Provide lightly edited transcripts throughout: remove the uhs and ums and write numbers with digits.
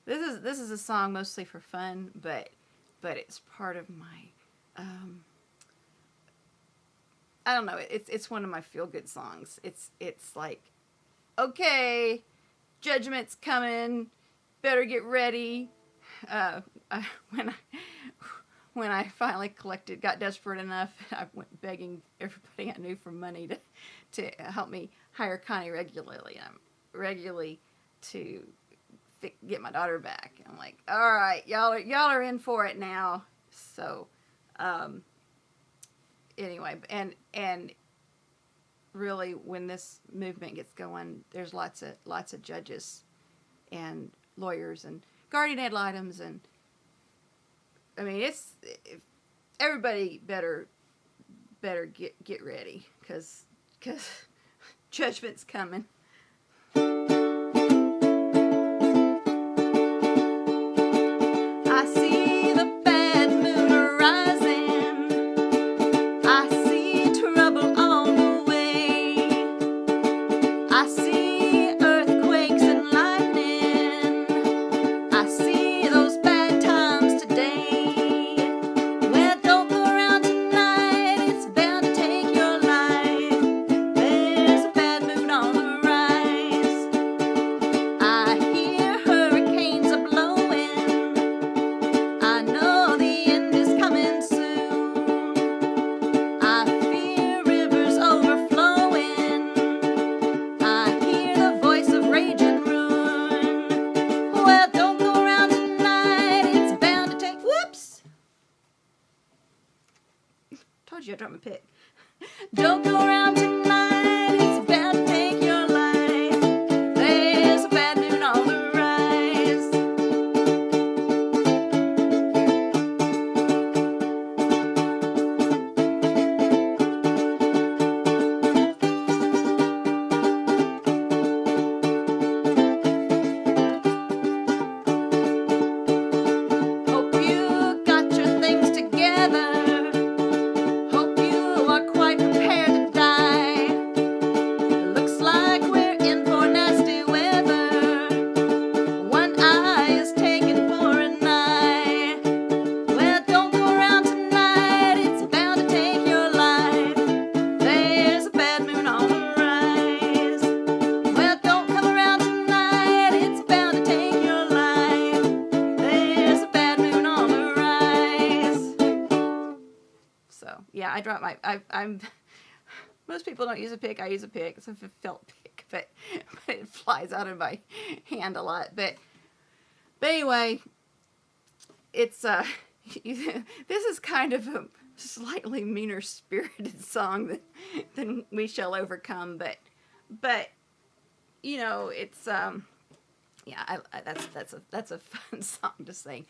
this is a song mostly for fun, but it's part of my I don't know. It's one of my feel good songs. It's like, okay, judgment's coming. Better get ready. Uh, I, when I when I finally got desperate enough, I went begging everybody I knew for money to help me hire Connie regularly to get my daughter back. I'm like, all right, y'all are in for it now. So, um, anyway, and really, when this movement gets going, there's lots of judges and lawyers and guardian ad litems, and I mean, everybody better get ready, because judgment's coming. I see the bad moon arising. I see trouble on the way. I see earthquakes and lightning. I see those bad times today. Well, don't go around tonight, it's bound to take your life. There's a bad moon on the rise. I hear hurricanes are blowing. I know the end is coming soon. I fear rivers overflowing. I hear the voice of rage and ruin. Well, don't go around tonight, it's bound to take. Whoops! Told you I dropped my pick. Don't go around tonight, it's bound to take your life. There's a bad moon on the rise. Hope you got your things together. Hope you are quite prepared to die. Looks like we're in for nasty weather. One eye is taken for an eye. Well, don't go around tonight, it's bound to take your life. There's a bad moon on the rise. Well, don't come around tonight, it's bound to take your life. There's a bad moon on the rise. So, yeah, I dropped I'm most people don't use a pick. I use a pick. It's a felt pick, but it flies out of my hand a lot. But anyway, it's this is kind of a slightly meaner spirited song than We Shall Overcome. But you know, it's yeah, that's a fun song to sing.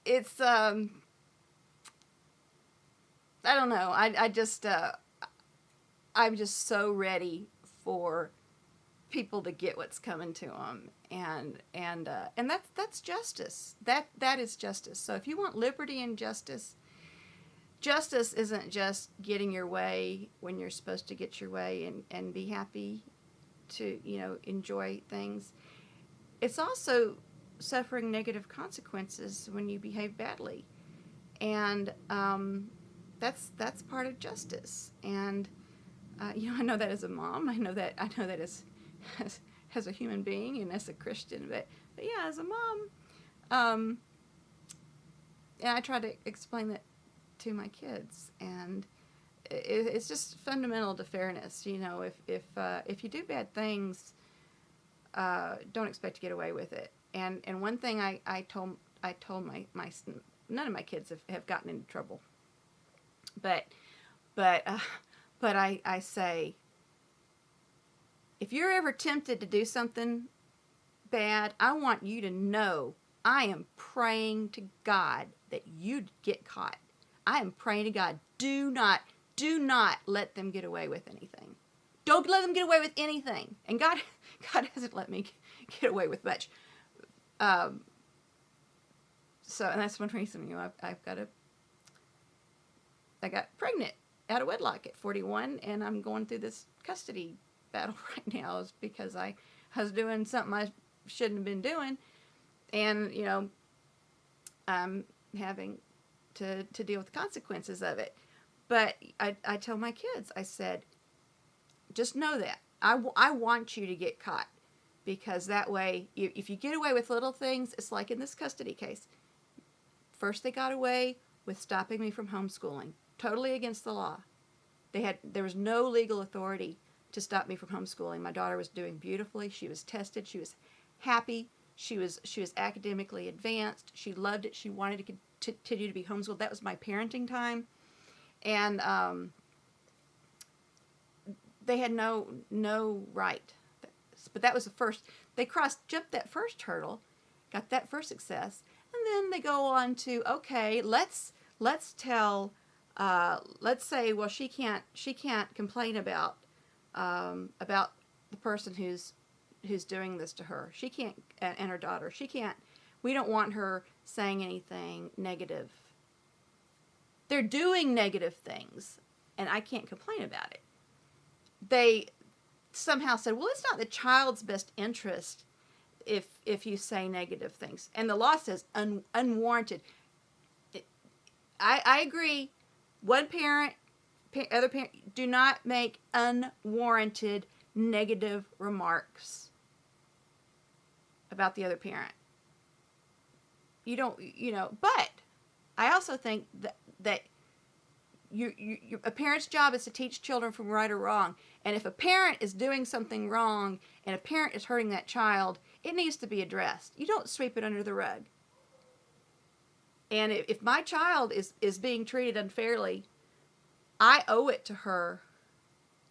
It's I don't know. I just I'm just so ready for people to get what's coming to them, and that's justice. That is justice. So if you want liberty and justice, justice isn't just getting your way when you're supposed to get your way and be happy to, you know, enjoy things. It's also suffering negative consequences when you behave badly, and that's part of justice. And you know, I know that as a mom. I know that as a human being and as a Christian. But yeah, as a mom, and I try to explain that to my kids, and it's just fundamental to fairness. You know, if you do bad things, don't expect to get away with it. And one thing I told my none of my kids have gotten into trouble. But I say, if you're ever tempted to do something bad, I want you to know I am praying to God that you get caught. I am praying to God, do not let them get away with anything. Don't let them get away with anything. And God hasn't let me get away with much. So, and that's one reason, you know, I got pregnant out of wedlock at 41, and I'm going through this custody battle right now is because I was doing something I shouldn't have been doing, and I'm having to deal with the consequences of it. But I tell my kids, I said, just know that I want you to get caught, because that way, if you get away with little things, it's like in this custody case. First, they got away with stopping me from homeschooling, totally against the law. There was no legal authority to stop me from homeschooling. My daughter was doing beautifully. She was tested. She was happy. She was academically advanced. She loved it. She wanted to continue to be homeschooled. That was my parenting time, and they had no right. But that was the first. They jumped that first hurdle, got that first success, and then they go on to, okay, let's tell. Let's say, well, she can't complain about the person who's doing this to her. She can't, and her daughter. She can't. We don't want her saying anything negative. They're doing negative things, and I can't complain about it. They somehow said, well, it's not the child's best interest if you say negative things, and the law says unwarranted. I agree. One parent, other parent, do not make unwarranted negative remarks about the other parent. You don't, but I also think that a parent's job is to teach children from right or wrong. And if a parent is doing something wrong and a parent is hurting that child, it needs to be addressed. You don't sweep it under the rug. And if my child is being treated unfairly, I owe it to her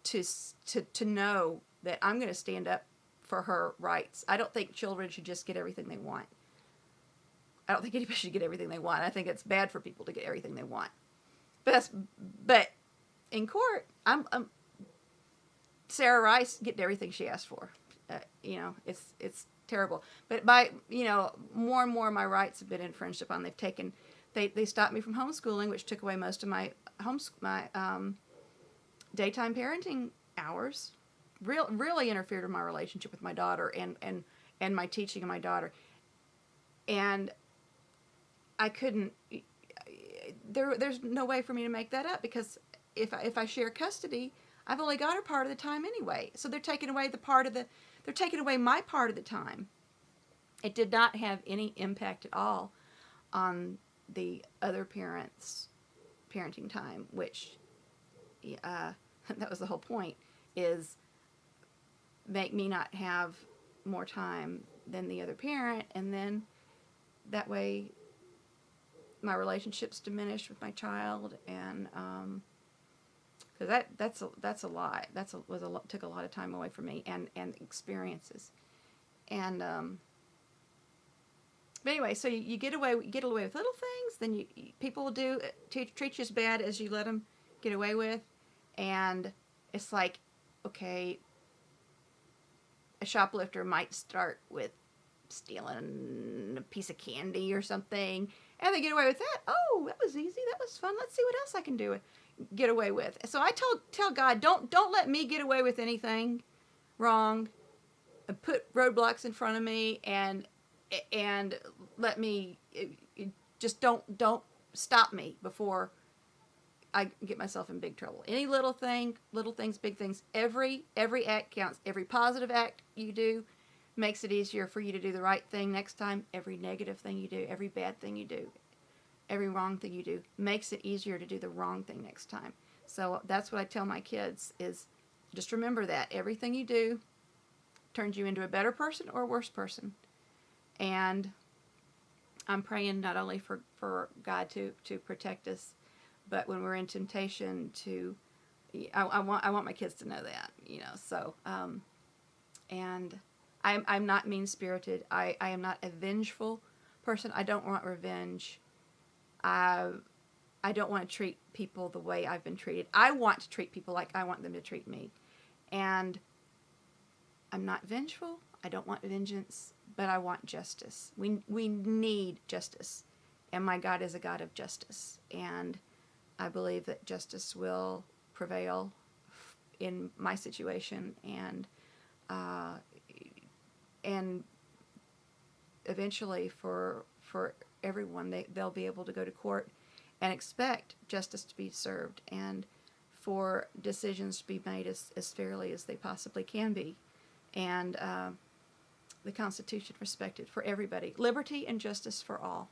to know that I'm going to stand up for her rights. I don't think children should just get everything they want. I don't think anybody should get everything they want. I think it's bad for people to get everything they want. But in court, I'm Sarah Rice getting everything she asked for. It's terrible. But more and more my rights have been infringed upon. They stopped me from homeschooling, which took away most of my daytime parenting hours. Really interfered with my relationship with my daughter and my teaching of my daughter. And I couldn't. There's no way for me to make that up, because if I share custody, I've only got her part of the time anyway. So they're taking away they're taking away my part of the time. It did not have any impact at all on the other parents' parenting time, which that was the whole point, is make me not have more time than the other parent, and then that way my relationships diminished with my child, and because that's a lot. Took a lot of time away from me, and experiences, and but anyway, so you get away with little things, then people will treat you as bad as you let them get away with, and it's like, okay, a shoplifter might start with stealing a piece of candy or something, and they get away with that. Oh, that was easy. That was fun. Let's see what else I can get away with. So I tell God, don't let me get away with anything wrong. And put roadblocks in front of me, and let me just don't stop me before I get myself in big trouble. Any little things, big things. Every act counts. Every positive act you do makes it easier for you to do the right thing next time. Every negative thing you do, every bad thing you do, every wrong thing you do makes it easier to do the wrong thing next time. So that's what I tell my kids, is just remember that everything you do turns you into a better person or a worse person. And I'm praying not only for God to protect us, but when we're in temptation I want my kids to know that, so, and I'm not mean-spirited. I am not a vengeful person. I don't want revenge. I don't want to treat people the way I've been treated. I want to treat people like I want them to treat me. And I'm not vengeful. I don't want vengeance, but I want justice. We need justice. And my God is a God of justice. And I believe that justice will prevail in my situation, and eventually for everyone, they'll be able to go to court and expect justice to be served and for decisions to be made as fairly as they possibly can be, and the Constitution respected for everybody, liberty and justice for all.